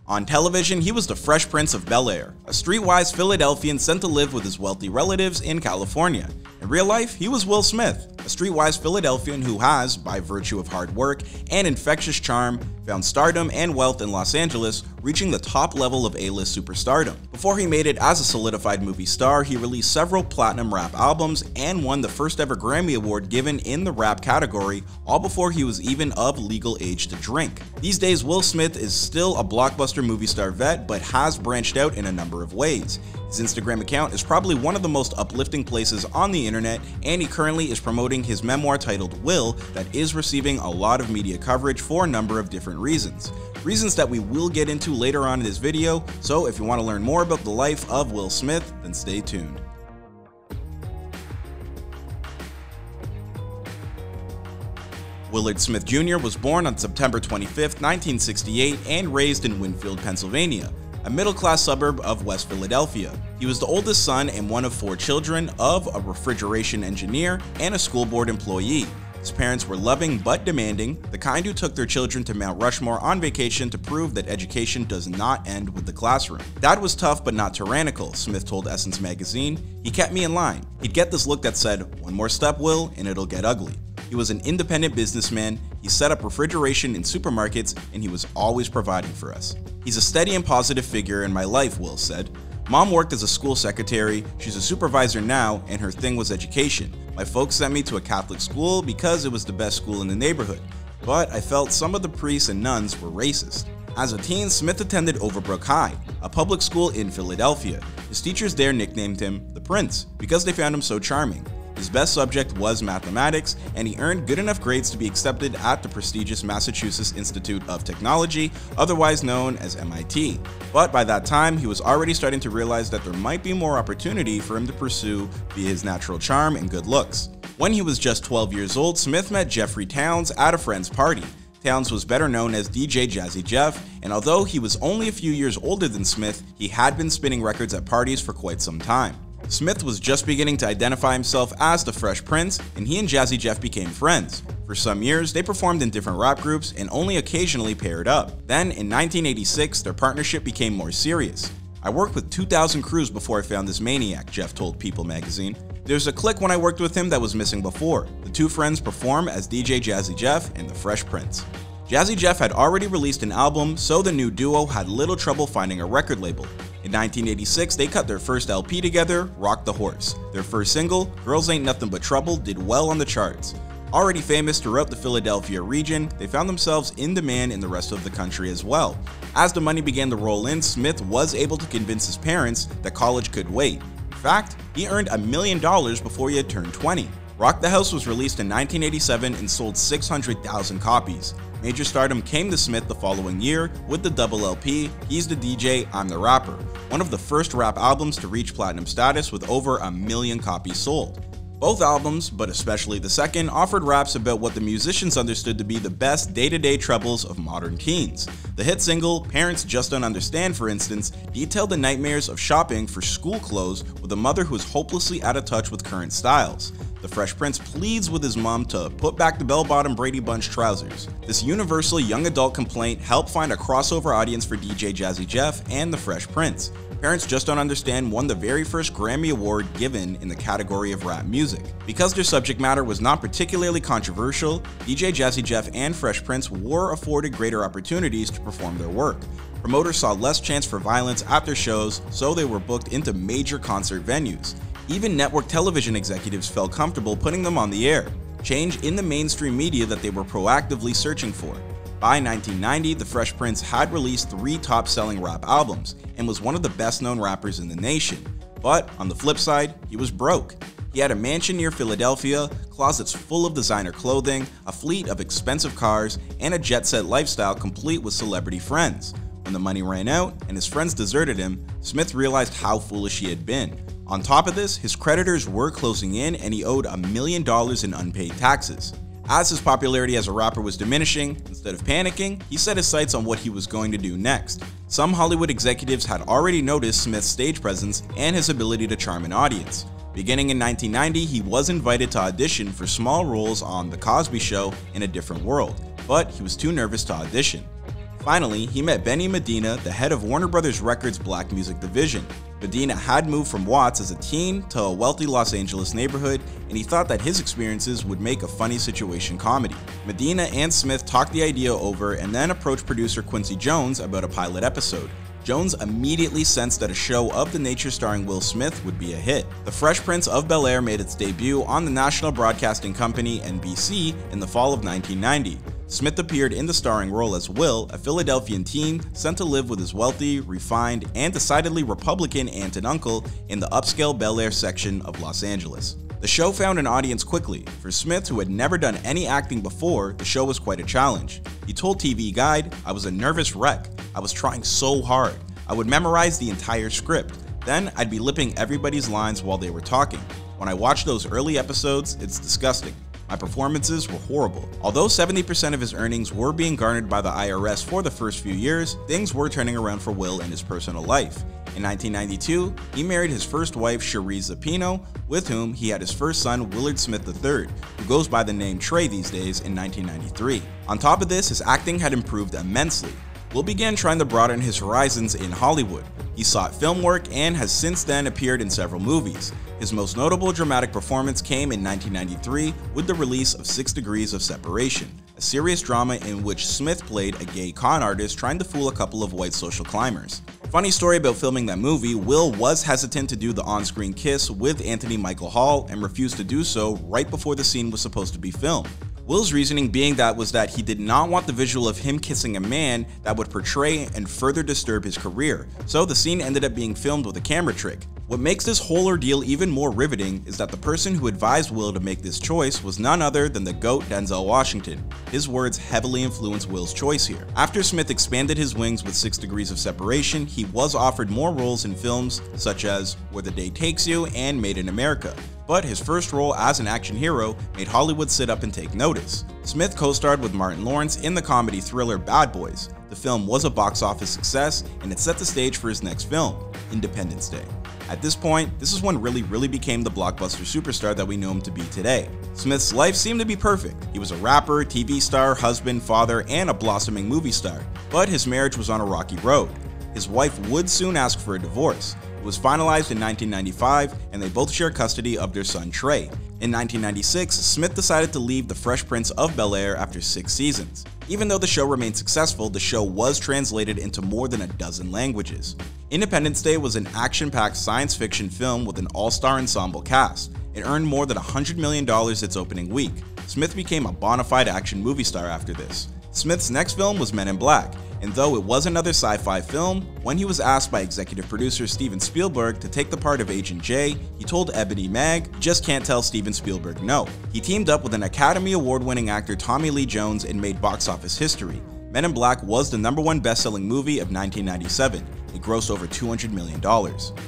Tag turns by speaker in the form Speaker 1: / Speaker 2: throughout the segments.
Speaker 1: On television, he was the Fresh Prince of Bel-Air, a streetwise Philadelphian sent to live with his wealthy relatives in California. In real life, he was Will Smith, a streetwise Philadelphian who has, by virtue of hard work and infectious charm, found stardom and wealth in Los Angeles, reaching the top level of A-list superstardom. Before he made it as a solidified movie star, he released several platinum rap albums and won the first ever Grammy Award given in the rap category, all before he was even of legal age to drink. These days, Will Smith is still a blockbuster movie star vet, but has branched out in a number of ways. His Instagram account is probably one of the most uplifting places on the internet, and he currently is promoting his memoir titled Will that is receiving a lot of media coverage for a number of different reasons. Reasons that we will get into later on in this video, so if you want to learn more about the life of Will Smith, then stay tuned. Willard Smith Jr. was born on September 25, 1968 and raised in Winfield, Pennsylvania, a middle-class suburb of West Philadelphia. He was the oldest son and one of 4 children of a refrigeration engineer and a school board employee. His parents were loving but demanding, the kind who took their children to Mount Rushmore on vacation to prove that education does not end with the classroom. Dad was tough but not tyrannical, Smith told Essence magazine. He kept me in line. He'd get this look that said, "One more step, Will, and it'll get ugly." He was an independent businessman, he set up refrigeration in supermarkets, and he was always providing for us. "He's a steady and positive figure in my life," Will said. "Mom worked as a school secretary, she's a supervisor now, and her thing was education. My folks sent me to a Catholic school because it was the best school in the neighborhood, but I felt some of the priests and nuns were racist." As a teen, Smith attended Overbrook High, a public school in Philadelphia. His teachers there nicknamed him the Prince because they found him so charming. His best subject was mathematics, and he earned good enough grades to be accepted at the prestigious Massachusetts Institute of Technology, otherwise known as MIT. But by that time, he was already starting to realize that there might be more opportunity for him to pursue via his natural charm and good looks. When he was just 12 years old, Smith met Jeffrey Towns at a friend's party. Towns was better known as DJ Jazzy Jeff, and although he was only a few years older than Smith, he had been spinning records at parties for quite some time. Smith was just beginning to identify himself as the Fresh Prince, and he and Jazzy Jeff became friends. For some years, they performed in different rap groups and only occasionally paired up. Then, in 1986, their partnership became more serious. "I worked with 2,000 crews before I found this maniac," Jeff told People magazine. "There's a clique when I worked with him that was missing before. The two friends perform as DJ Jazzy Jeff and the Fresh Prince." Jazzy Jeff had already released an album, so the new duo had little trouble finding a record label. In 1986, they cut their first LP together, Rock the Horse. Their first single, Girls Ain't Nothing But Trouble, did well on the charts. Already famous throughout the Philadelphia region, they found themselves in demand in the rest of the country as well. As the money began to roll in, Smith was able to convince his parents that college could wait. In fact, he earned $1 million before he had turned 20. Rock the House was released in 1987 and sold 600,000 copies. Major stardom came to Smith the following year with the double LP, He's the DJ, I'm the Rapper, one of the first rap albums to reach platinum status with over 1 million copies sold. Both albums, but especially the second, offered raps about what the musicians understood to be the best day-to-day troubles of modern teens. The hit single, Parents Just Don't Understand, for instance, detailed the nightmares of shopping for school clothes with a mother who is hopelessly out of touch with current styles. The Fresh Prince pleads with his mom to put back the bell-bottom Brady Bunch trousers. This universal young adult complaint helped find a crossover audience for DJ Jazzy Jeff and the Fresh Prince. Parents Just Don't Understand won the very first Grammy Award given in the category of rap music. Because their subject matter was not particularly controversial, DJ Jazzy Jeff and Fresh Prince were afforded greater opportunities to perform their work. Promoters saw less chance for violence at their shows, so they were booked into major concert venues. Even network television executives felt comfortable putting them on the air, change in the mainstream media that they were proactively searching for. By 1990, the Fresh Prince had released 3 top-selling rap albums and was one of the best-known rappers in the nation. But on the flip side, he was broke. He had a mansion near Philadelphia, closets full of designer clothing, a fleet of expensive cars, and a jet-set lifestyle complete with celebrity friends. When the money ran out and his friends deserted him, Smith realized how foolish he had been. On top of this, his creditors were closing in and he owed $1 million in unpaid taxes. As his popularity as a rapper was diminishing, instead of panicking, he set his sights on what he was going to do next. Some Hollywood executives had already noticed Smith's stage presence and his ability to charm an audience. Beginning in 1990, he was invited to audition for small roles on The Cosby Show in A Different World, but he was too nervous to audition. Finally, he met Benny Medina, the head of Warner Brothers Records' Black Music Division. Medina had moved from Watts as a teen to a wealthy Los Angeles neighborhood, and he thought that his experiences would make a funny situation comedy. Medina and Smith talked the idea over and then approached producer Quincy Jones about a pilot episode. Jones immediately sensed that a show of the nature starring Will Smith would be a hit. The Fresh Prince of Bel-Air made its debut on the national broadcasting company NBC in the fall of 1990. Smith appeared in the starring role as Will, a Philadelphian teen sent to live with his wealthy, refined, and decidedly Republican aunt and uncle in the upscale Bel-Air section of Los Angeles. The show found an audience quickly. For Smith, who had never done any acting before, the show was quite a challenge. He told TV Guide, "I was a nervous wreck. I was trying so hard. I would memorize the entire script. Then I'd be lipping everybody's lines while they were talking. When I watch those early episodes, it's disgusting. My performances were horrible." Although 70% of his earnings were being garnered by the IRS for the first few years, things were turning around for Will in his personal life. In 1992, he married his first wife, Cherise Zapino, with whom he had his first son, Willard Smith III, who goes by the name Trey these days, in 1993. On top of this, his acting had improved immensely. Will began trying to broaden his horizons in Hollywood. He sought film work and has since then appeared in several movies. His most notable dramatic performance came in 1993 with the release of 6 Degrees of Separation, a serious drama in which Smith played a gay con artist trying to fool a couple of white social climbers. Funny story about filming that movie, Will was hesitant to do the on-screen kiss with Anthony Michael Hall and refused to do so right before the scene was supposed to be filmed. Will's reasoning being that he did not want the visual of him kissing a man that would portray and further disturb his career, so the scene ended up being filmed with a camera trick. What makes this whole ordeal even more riveting is that the person who advised Will to make this choice was none other than the GOAT Denzel Washington. His words heavily influenced Will's choice here. After Smith expanded his wings with 6 Degrees of Separation, he was offered more roles in films such as Where the Day Takes You and Made in America. But his first role as an action hero made Hollywood sit up and take notice. Smith co-starred with Martin Lawrence in the comedy thriller Bad Boys. The film was a box office success, and it set the stage for his next film, Independence Day. At this point, this is when really became the blockbuster superstar that we know him to be today. Smith's life seemed to be perfect. He was a rapper, TV star, husband, father, and a blossoming movie star. But his marriage was on a rocky road. His wife would soon ask for a divorce. It was finalized in 1995, and they both share custody of their son Trey. In 1996, Smith decided to leave The Fresh Prince of Bel-Air after 6 seasons. Even though the show remained successful, the show was translated into more than a dozen languages. Independence Day was an action-packed science fiction film with an all-star ensemble cast. It earned more than $100 million its opening week. Smith became a bona fide action movie star after this. Smith's next film was Men in Black, and though it was another sci-fi film, when he was asked by executive producer Steven Spielberg to take the part of Agent J, he told Ebony Mag, "Just can't tell Steven Spielberg no." He teamed up with an Academy Award-winning actor Tommy Lee Jones and made box office history. Men in Black was the #1 best-selling movie of 1997. It grossed over $200 million.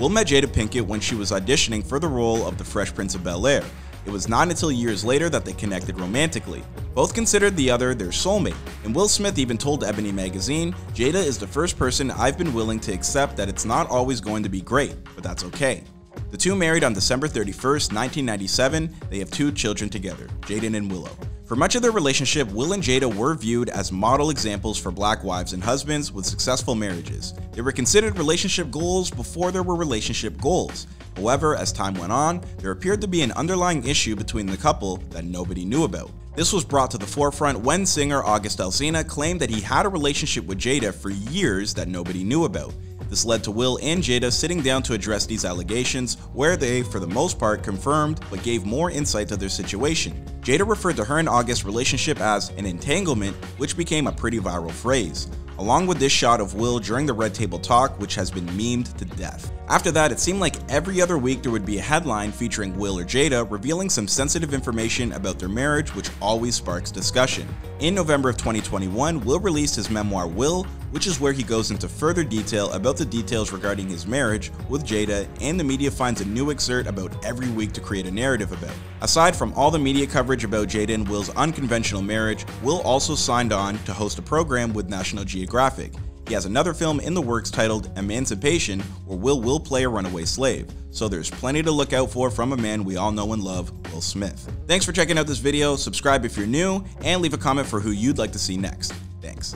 Speaker 1: Will met Jada Pinkett when she was auditioning for the role of the Fresh Prince of Bel-Air. It was not until years later that they connected romantically. Both considered the other their soulmate, and Will Smith even told Ebony magazine, "Jada is the first person I've been willing to accept that it's not always going to be great, but that's okay." The two married on December 31st, 1997. They have 2 children together, Jaden and Willow. For much of their relationship, Will and Jada were viewed as model examples for black wives and husbands with successful marriages. They were considered relationship goals before there were relationship goals. However, as time went on, there appeared to be an underlying issue between the couple that nobody knew about. This was brought to the forefront when singer August Alsina claimed that he had a relationship with Jada for years that nobody knew about. This led to Will and Jada sitting down to address these allegations, where they, for the most part, confirmed but gave more insight to their situation. Jada referred to her and August's relationship as an entanglement, which became a pretty viral phrase, along with this shot of Will during the Red Table Talk, which has been memed to death. After that, it seemed like every other week there would be a headline featuring Will or Jada revealing some sensitive information about their marriage, which always sparks discussion. In November of 2021, Will released his memoir Will, which is where he goes into further detail about the details regarding his marriage with Jada, and the media finds a new excerpt about every week to create a narrative about. Aside from all the media coverage about Jada and Will's unconventional marriage, Will also signed on to host a program with National Geographic. He has another film in the works titled Emancipation, where Will play a runaway slave. So there's plenty to look out for from a man we all know and love, Will Smith. Thanks for checking out this video, subscribe if you're new, and leave a comment for who you'd like to see next. Thanks.